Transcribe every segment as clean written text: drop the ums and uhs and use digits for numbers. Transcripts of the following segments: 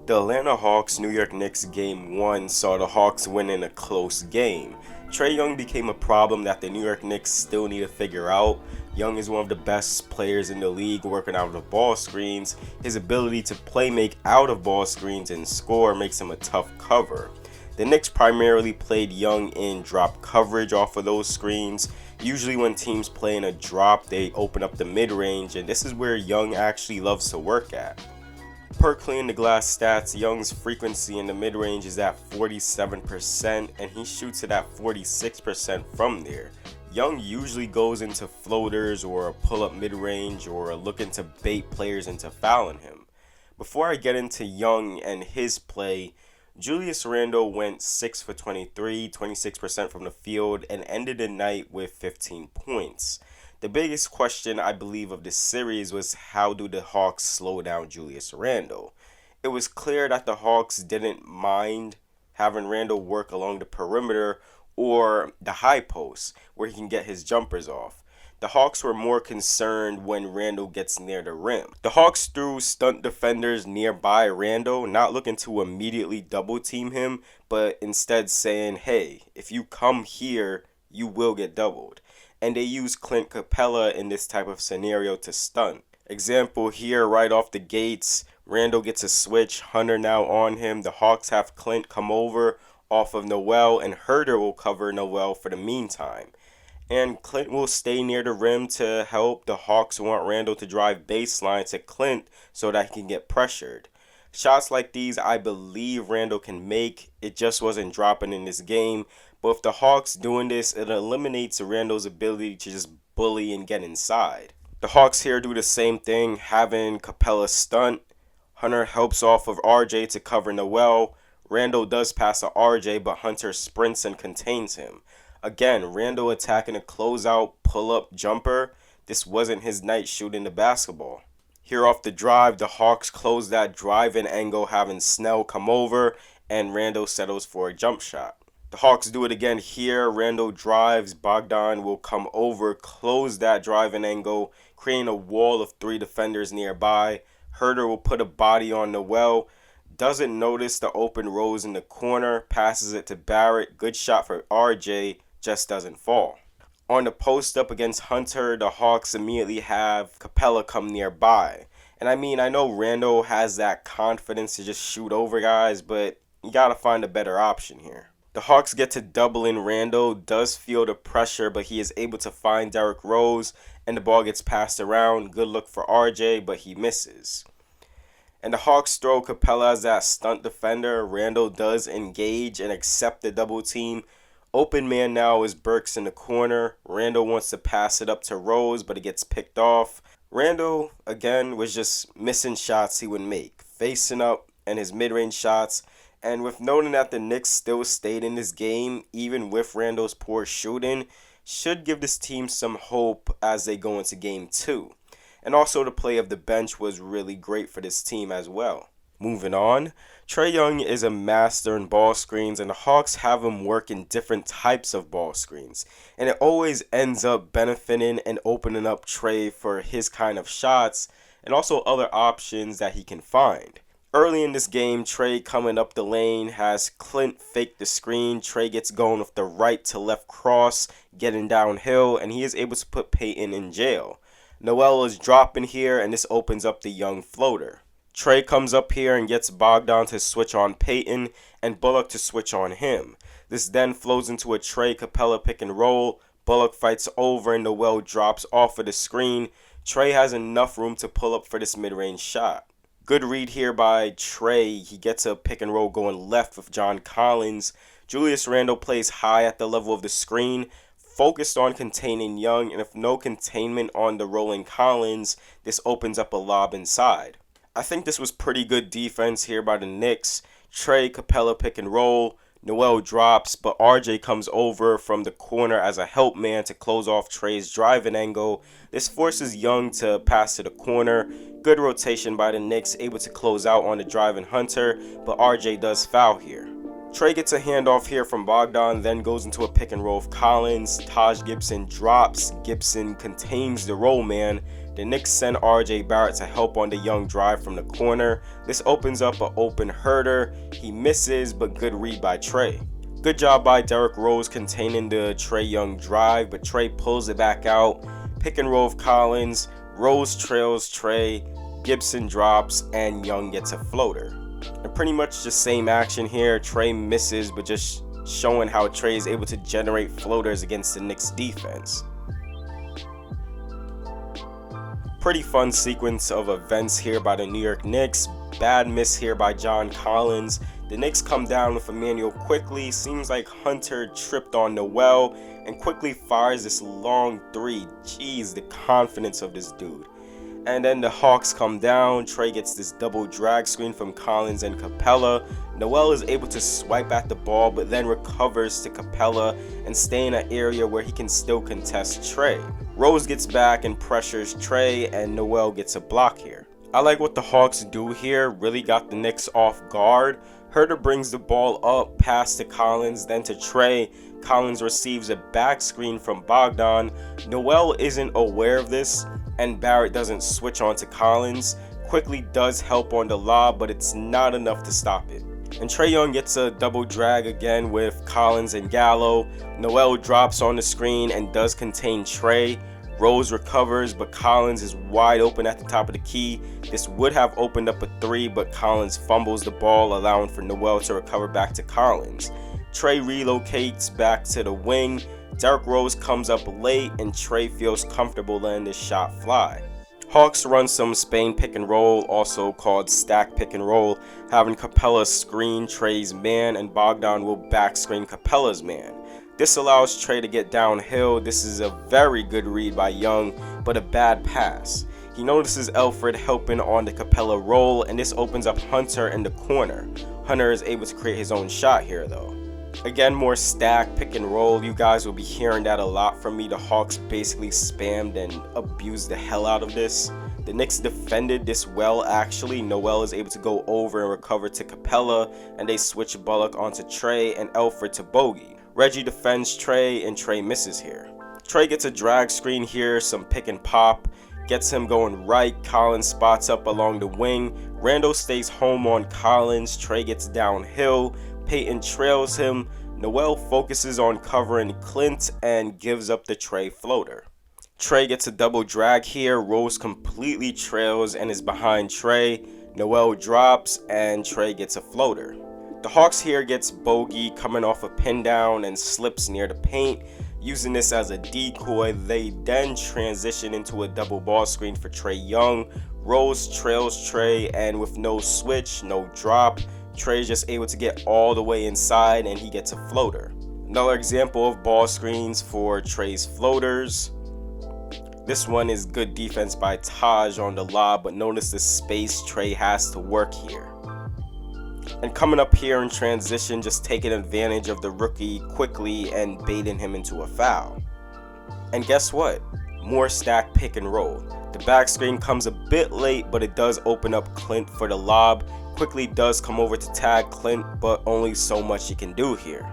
The Atlanta Hawks New York Knicks Game 1 saw the Hawks win in a close game. Trae Young became a problem that the New York Knicks still need to figure out. Young is one of the best players in the league working out of ball screens. His ability to play make out of ball screens and score makes him a tough cover. The Knicks primarily played Young in drop coverage off of those screens. Usually when teams play in a drop, they open up the mid-range, and this is where Young actually loves to work at. Per Clean the Glass stats, Young's frequency in the mid-range is at 47%, and he shoots it at 46% from there. Young usually goes into floaters or a pull-up mid-range or looking to bait players into fouling him. Before I get into Young and his play, Julius Randle went 6 for 23, 26% from the field, and ended the night with 15 points. The biggest question, I believe, of this series was how do the Hawks slow down Julius Randle? It was clear that the Hawks didn't mind having Randle work along the perimeter or the high post where he can get his jumpers off. The Hawks were more concerned when Randle gets near the rim. The Hawks threw stunt defenders nearby Randle, not looking to immediately double team him, but instead saying, hey, if you come here, you will get doubled. And they use Clint Capella in this type of scenario to stunt. Example here, right off the gates, Randle gets a switch, Hunter now on him. The Hawks have Clint come over off of Noel, and Herter will cover Noel for the meantime. And Clint will stay near the rim to help. The Hawks want Randle to drive baseline to Clint so that he can get pressured. Shots like these, I believe Randle can make. It just wasn't dropping in this game. But if the Hawks doing this, it eliminates Randle's ability to just bully and get inside. The Hawks here do the same thing, having Capella stunt. Hunter helps off of RJ to cover Noel. Randle does pass to RJ, but Hunter sprints and contains him. Again, Randle attacking a closeout pull-up jumper. This wasn't his night shooting the basketball. Here off the drive, the Hawks close that drive-in angle, having Snell come over, and Randle settles for a jump shot. The Hawks do it again here. Randle drives, Bogdan will come over, close that drive-in angle, creating a wall of 3 defenders nearby. Herter will put a body on Noel, doesn't notice the open Rose in the corner, passes it to Barrett. Good shot for RJ, just doesn't fall. On the post up against Hunter, the Hawks immediately have Capella come nearby. And I know Randle has that confidence to just shoot over guys, but you gotta find a better option here. The Hawks get to double in. Randle does feel the pressure, but he is able to find Derrick Rose, and the ball gets passed around. Good look for RJ, but he misses. And the Hawks throw Capella as that stunt defender. Randle does engage and accept the double team. Open man now is Burks in the corner. Randle wants to pass it up to Rose, but it gets picked off. Randle, again, was just missing shots he would make, facing up and his mid-range shots. And with noting that the Knicks still stayed in this game, even with Randle's poor shooting, should give this team some hope as they go into Game 2. And also the play of the bench was really great for this team as well. Moving on, Trae Young is a master in ball screens, and the Hawks have him work in different types of ball screens. And it always ends up benefiting and opening up Trae for his kind of shots and also other options that he can find. Early in this game, Trae coming up the lane has Clint fake the screen. Trae gets going with the right to left cross, getting downhill, and he is able to put Payton in jail. Noel is dropping here, and this opens up the Young floater. Trae comes up here and gets Bogdan to switch on Payton and Bullock to switch on him. This then flows into a Trae Capella pick and roll. Bullock fights over and Noel drops off of the screen. Trae has enough room to pull up for this mid-range shot. Good read here by Trae. He gets a pick and roll going left with John Collins. Julius Randle plays high at the level of the screen, focused on containing Young, and if no containment on the rolling Collins, this opens up a lob inside. I think this was pretty good defense here by the Knicks. Trae Capella pick and roll. Noel drops, but RJ comes over from the corner as a help man to close off Trae's driving angle. This forces Young to pass to the corner. Good rotation by the Knicks, able to close out on the driving Hunter, but RJ does foul here. Trae gets a handoff here from Bogdan, then goes into a pick and roll with Collins. Taj Gibson drops. Gibson contains the roll man. The Knicks send RJ Barrett to help on the Young drive from the corner. This opens up an open Herder. He misses, but good read by Trae. Good job by Derrick Rose containing the Trae Young drive, but Trae pulls it back out. Pick and roll of Collins. Rose trails Trae. Gibson drops, and Young gets a floater. And pretty much the same action here. Trae misses, but just showing how Trae is able to generate floaters against the Knicks defense. Pretty fun sequence of events here by the New York Knicks. Bad miss here by John Collins. The Knicks come down with Emmanuel quickly. Seems like Hunter tripped on Noel and quickly fires this long three. Jeez, the confidence of this dude. And then the Hawks come down. Trae gets this double drag screen from Collins and Capella. Noel is able to swipe at the ball, but then recovers to Capella and stay in an area where he can still contest Trae. Rose gets back and pressures Trae, and Noel gets a block here. I like what the Hawks do here. Really got the Knicks off guard. Herder brings the ball up, pass to Collins, then to Trae. Collins receives a back screen from Bogdan. Noel isn't aware of this, and Barrett doesn't switch on to Collins. Quickly does help on the lob, but it's not enough to stop it. And Trae Young gets a double drag again with Collins and Gallo. Noel drops on the screen and does contain Trae. Rose recovers, but Collins is wide open at the top of the key. This would have opened up a three, but Collins fumbles the ball, allowing for Noel to recover back to Collins. Trae relocates back to the wing. Derrick Rose comes up late, and Trae feels comfortable letting this shot fly. Hawks run some Spain pick and roll, also called stack pick and roll, having Capella screen Trae's man, and Bogdan will back screen Capella's man. This allows Trae to get downhill. This is a very good read by Young, but a bad pass. He notices Elfrid helping on the Capella roll, and this opens up Hunter in the corner. Hunter is able to create his own shot here though. Again, more stack, pick and roll. You guys will be hearing that a lot from me. The Hawks basically spammed and abused the hell out of this. The Knicks defended this well actually. Noel is able to go over and recover to Capella, and they switch Bullock onto Trae and Elfrid to Bogey. Reggie defends Trae, and Trae misses here. Trae gets a drag screen here, some pick and pop, gets him going right. Collins spots up along the wing. Randall stays home on Collins. Trae gets downhill. Payton trails him. Noel focuses on covering Clint and gives up the Trae floater. Trae gets a double drag here. Rose completely trails and is behind Trae. Noel drops and Trae gets a floater. The Hawks here gets Bogey coming off a pin down and slips near the paint. Using this as a decoy, they then transition into a double ball screen for Trae Young. Rose trails Trae, and with no switch, no drop, Trae is just able to get all the way inside and he gets a floater. Another example of ball screens for Trae's floaters. This one is good defense by Taj on the lob, but notice the space Trae has to work here. And coming up here in transition, just taking advantage of the rookie quickly and baiting him into a foul. And guess what? More stack pick and roll. The back screen comes a bit late, but it does open up Clint for the lob. Quickly does come over to tag Clint, but only so much he can do here.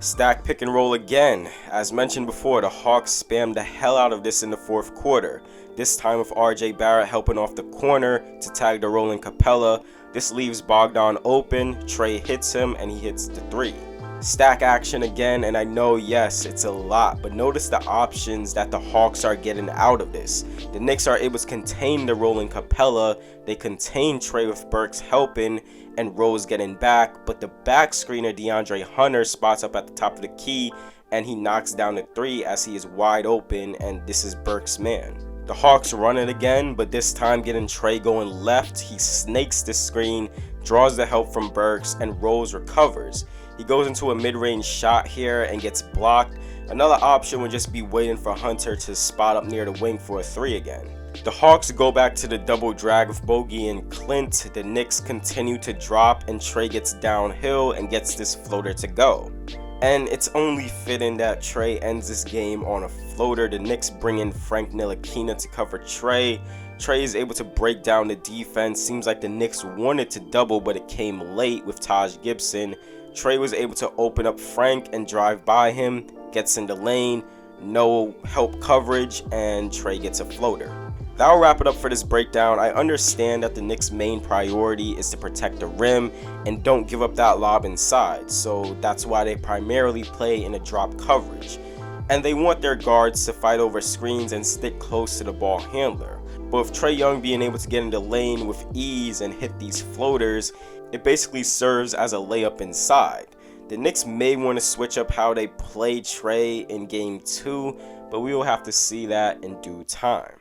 Stack pick and roll again. As mentioned before, the Hawks spammed the hell out of this in the fourth quarter. This time with RJ Barrett helping off the corner to tag the rolling Capella. This leaves Bogdan open. Trae hits him and he hits the three. Stack action again, and I know, yes, it's a lot, but notice the options that the Hawks are getting out of this. The Knicks are able to contain the rolling Capella. They contain Trae with Burks helping and Rose getting back, but the back screener DeAndre Hunter spots up at the top of the key and he knocks down the three as he is wide open, and this is Burks' man. The Hawks run it again, but this time getting Trae going left. He snakes the screen, draws the help from Burks, and Rose recovers. He goes into a mid-range shot here and gets blocked. Another option would just be waiting for Hunter to spot up near the wing for a three again. The Hawks go back to the double drag with Bogey and Clint. The Knicks continue to drop, and Trae gets downhill and gets this floater to go. And it's only fitting that Trae ends this game on a floater. The Knicks bring in Frank Ntlikina to cover Trae. Trae is able to break down the defense. Seems like the Knicks wanted to double, but it came late with Taj Gibson. Trae was able to open up Frank and drive by him, gets in the lane, no help coverage, and Trae gets a floater. That'll wrap it up for this breakdown. I understand that the Knicks' main priority is to protect the rim and don't give up that lob inside, so that's why they primarily play in a drop coverage. And they want their guards to fight over screens and stick close to the ball handler. But with Trae Young being able to get in the lane with ease and hit these floaters, it basically serves as a layup inside. The Knicks may want to switch up how they play Trae in Game 2, but we will have to see that in due time.